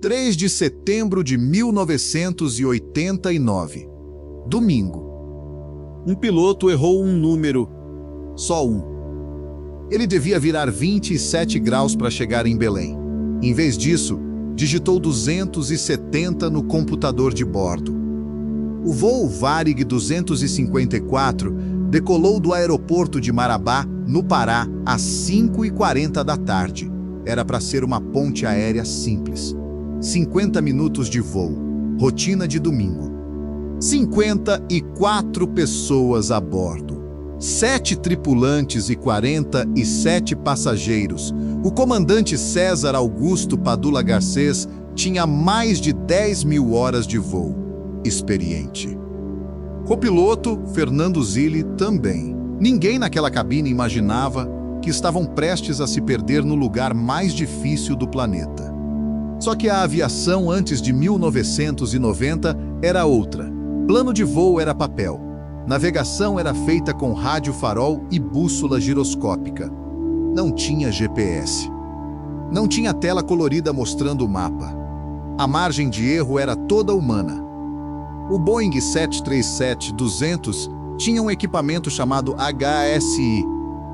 3 de setembro de 1989. Domingo. Um piloto errou um número. Só um. Ele devia virar 27 graus para chegar em Belém. Em vez disso, digitou 270 no computador de bordo. O voo Varig 254 decolou do aeroporto de Marabá, no Pará, às 5h40 da tarde. Era para ser uma ponte aérea simples. 50 minutos de voo, rotina de domingo. 54 pessoas a bordo. 7 tripulantes e 47 passageiros. O comandante César Augusto Padula Garcês tinha mais de 10.000 horas de voo. Experiente. Copiloto Fernando Zilli também. Ninguém naquela cabine imaginava que estavam prestes a se perder no lugar mais difícil do planeta. Só que a aviação antes de 1990 era outra. Plano de voo era papel. Navegação era feita com rádio farol e bússola giroscópica. Não tinha GPS. Não tinha tela colorida mostrando o mapa. A margem de erro era toda humana. O Boeing 737-200 tinha um equipamento chamado HSI,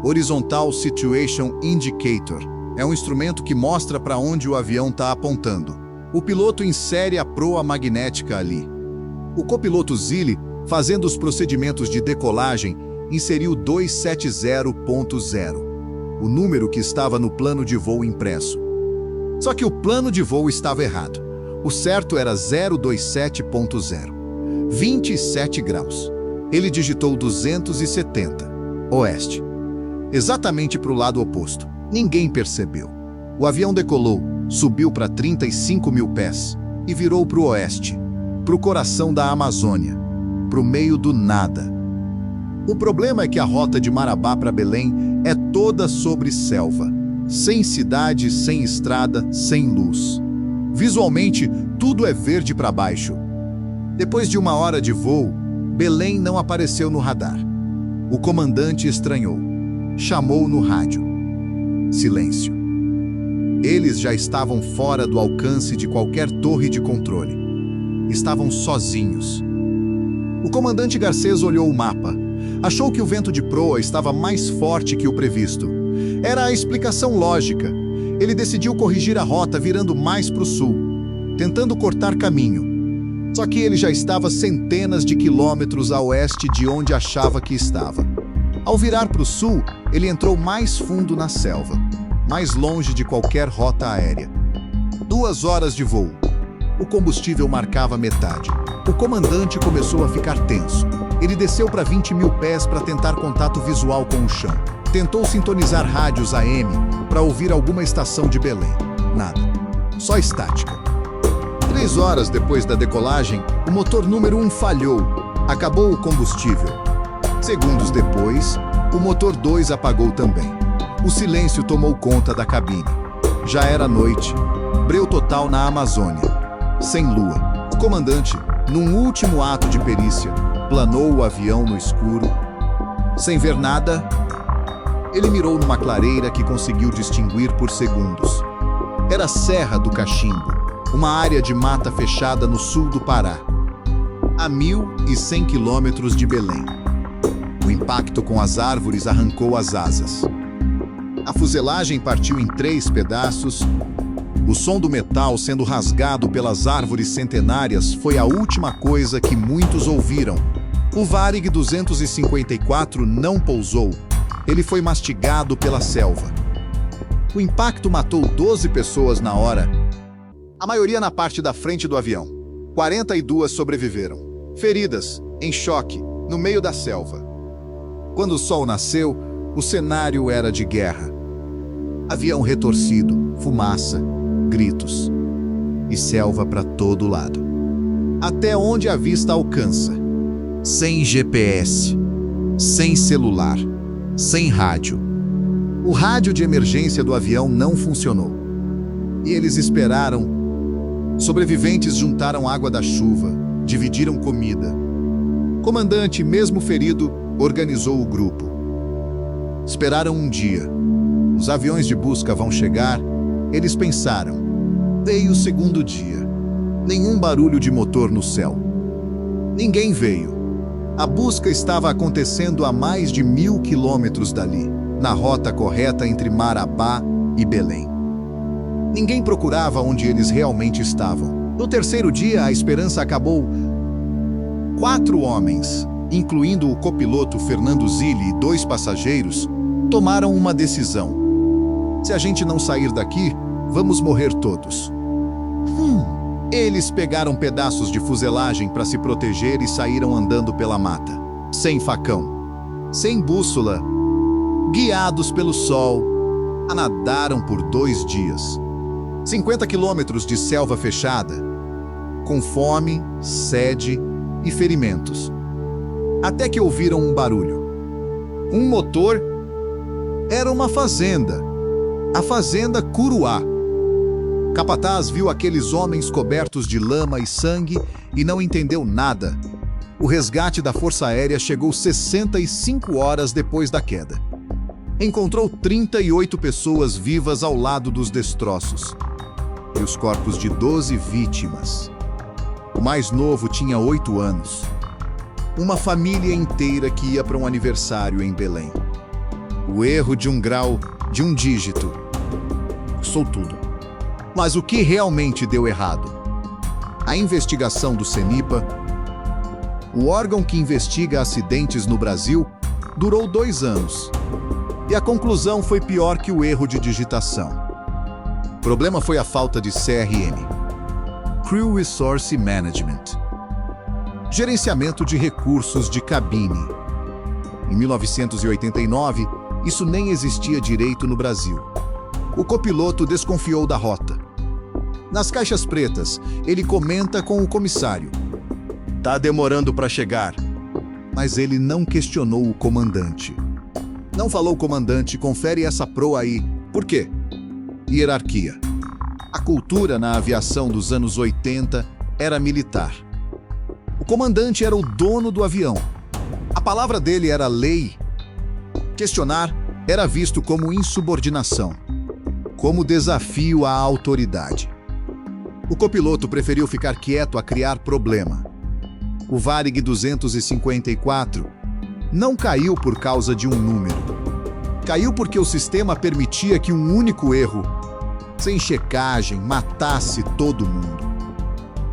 Horizontal Situation Indicator. É um instrumento que mostra para onde o avião está apontando. O piloto insere a proa magnética ali. O copiloto Zilli, fazendo os procedimentos de decolagem, inseriu 270.0, o número que estava no plano de voo impresso. Só que o plano de voo estava errado. O certo era 027.0, 27 graus. Ele digitou 270, oeste, exatamente para o lado oposto. Ninguém percebeu. O avião decolou, subiu para 35.000 pés e virou para o oeste, para o coração da Amazônia, para o meio do nada. O problema é que a rota de Marabá para Belém é toda sobre selva, sem cidade, sem estrada, sem luz. Visualmente, tudo é verde para baixo. Depois de 1 hora de voo, Belém não apareceu no radar. O comandante estranhou. Chamou no rádio. Silêncio. Eles já estavam fora do alcance de qualquer torre de controle. Estavam sozinhos. O comandante Garcês olhou o mapa. Achou que o vento de proa estava mais forte que o previsto. Era a explicação lógica. Ele decidiu corrigir a rota virando mais para o sul, tentando cortar caminho. Só que ele já estava centenas de quilômetros a oeste de onde achava que estava. Ao virar para o sul, ele entrou mais fundo na selva, mais longe de qualquer rota aérea. 2 horas de voo. O combustível marcava metade. O comandante começou a ficar tenso. Ele desceu para 20.000 pés para tentar contato visual com o chão. Tentou sintonizar rádios AM para ouvir alguma estação de Belém. Nada. Só estática. 3 horas depois da decolagem, o motor número 1 falhou. Acabou o combustível. Segundos depois, o motor 2 apagou também. O silêncio tomou conta da cabine. Já era noite. Breu total na Amazônia. Sem lua. O comandante, num último ato de perícia, planou o avião no escuro. Sem ver nada, ele mirou numa clareira que conseguiu distinguir por segundos. Era a Serra do Cachimbo, uma área de mata fechada no sul do Pará, a 1.100 quilômetros de Belém. O impacto com as árvores arrancou as asas. A fuselagem partiu em 3 pedaços. O som do metal sendo rasgado pelas árvores centenárias foi a última coisa que muitos ouviram. O Varig 254 não pousou. Ele foi mastigado pela selva. O impacto matou 12 pessoas na hora. A maioria na parte da frente do avião. 42 sobreviveram. Feridas, em choque, no meio da selva. Quando o sol nasceu, o cenário era de guerra. Avião retorcido, fumaça, gritos. E selva para todo lado. Até onde a vista alcança. Sem GPS. Sem celular. Sem rádio. O rádio de emergência do avião não funcionou. E eles esperaram. Sobreviventes juntaram água da chuva, dividiram comida. O comandante, mesmo ferido, organizou o grupo. Esperaram um dia. Os aviões de busca vão chegar, eles pensaram. Veio o segundo dia. Nenhum barulho de motor no céu. Ninguém veio. A busca estava acontecendo a mais de 1.000 quilômetros dali, na rota correta entre Marabá e Belém. Ninguém procurava onde eles realmente estavam. No terceiro dia, a esperança acabou. 4 homens, incluindo o copiloto Fernando Zilli e 2 passageiros, tomaram uma decisão. Se a gente não sair daqui, vamos morrer todos. Eles pegaram pedaços de fuselagem para se proteger e saíram andando pela mata, sem facão, sem bússola, guiados pelo sol, nadaram por 2 dias. 50 quilômetros de selva fechada, com fome, sede e ferimentos. Até que ouviram um barulho. Um motor. Era uma fazenda. A fazenda Curuá. Capataz viu aqueles homens cobertos de lama e sangue e não entendeu nada. O resgate da Força Aérea chegou 65 horas depois da queda. Encontrou 38 pessoas vivas ao lado dos destroços. E os corpos de 12 vítimas. O mais novo tinha 8 anos. Uma família inteira que ia para um aniversário em Belém. O erro de um grau, de um dígito. Sou tudo. Mas o que realmente deu errado? A investigação do CENIPA, o órgão que investiga acidentes no Brasil, durou 2 anos. E a conclusão foi pior que o erro de digitação. O problema foi a falta de CRM. Crew Resource Management. Gerenciamento de recursos de cabine. Em 1989, isso nem existia direito no Brasil. O copiloto desconfiou da rota. Nas caixas pretas, ele comenta com o comissário. Tá demorando para chegar. Mas ele não questionou o comandante. Não falou, comandante, confere essa proa aí. Por quê? Hierarquia. A cultura na aviação dos anos 80 era militar. O comandante era o dono do avião. A palavra dele era lei. Questionar era visto como insubordinação, como desafio à autoridade. O copiloto preferiu ficar quieto a criar problema. O Varig 254 não caiu por causa de um número. Caiu porque o sistema permitia que um único erro, sem checagem, matasse todo mundo.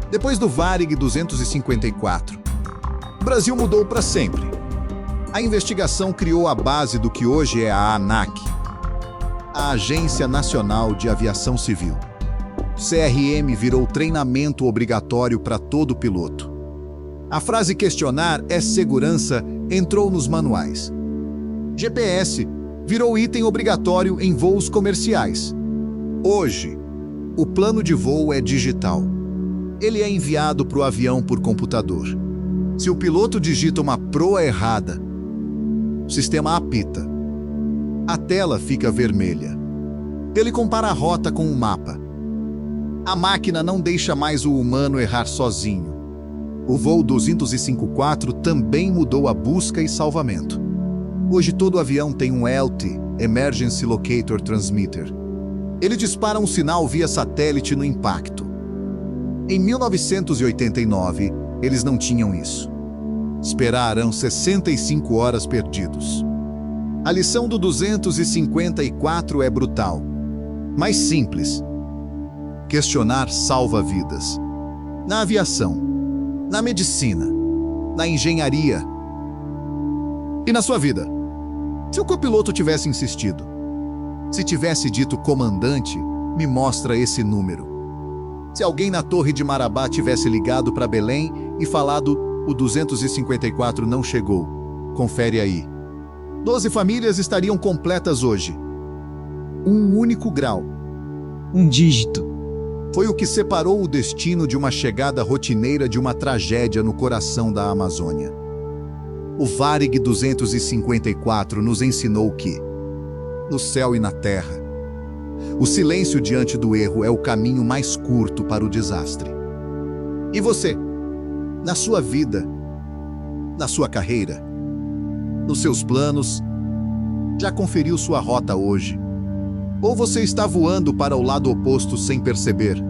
Depois do Varig 254, o Brasil mudou para sempre. A investigação criou a base do que hoje é a ANAC, a Agência Nacional de Aviação Civil. CRM virou treinamento obrigatório para todo piloto. A frase questionar é segurança entrou nos manuais. GPS virou item obrigatório em voos comerciais. Hoje, o plano de voo é digital. Ele é enviado para o avião por computador. Se o piloto digita uma proa errada, o sistema apita. A tela fica vermelha. Ele compara a rota com um mapa. A máquina não deixa mais o humano errar sozinho. O voo 254 também mudou a busca e salvamento. Hoje todo avião tem um ELT, Emergency Locator Transmitter. Ele dispara um sinal via satélite no impacto. Em 1989, eles não tinham isso. Esperaram 65 horas perdidos. A lição do 254 é brutal, mas simples. Questionar salva vidas. Na aviação, na medicina, na engenharia e na sua vida. Se o copiloto tivesse insistido, se tivesse dito comandante, me mostra esse número. Se alguém na Torre de Marabá tivesse ligado para Belém e falado o 254 não chegou, confere aí. 12 famílias estariam completas hoje. Um único grau. Um dígito. Foi o que separou o destino de uma chegada rotineira de uma tragédia no coração da Amazônia. O Varig 254 nos ensinou que, no céu e na terra, o silêncio diante do erro é o caminho mais curto para o desastre. E você, na sua vida, na sua carreira, nos seus planos, já conferiu sua rota hoje? Ou você está voando para o lado oposto sem perceber?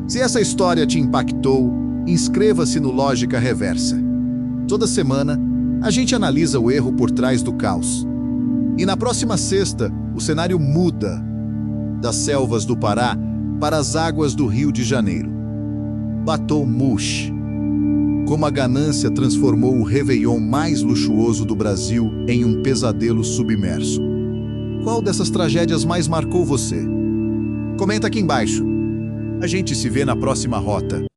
Se essa história te impactou, inscreva-se no Lógica Reversa. Toda semana, a gente analisa o erro por trás do caos. E na próxima sexta, o cenário muda das selvas do Pará para as águas do Rio de Janeiro. Bateau Mouche. Como a ganância transformou o Réveillon mais luxuoso do Brasil em um pesadelo submerso. Qual dessas tragédias mais marcou você? Comenta aqui embaixo. A gente se vê na próxima rota.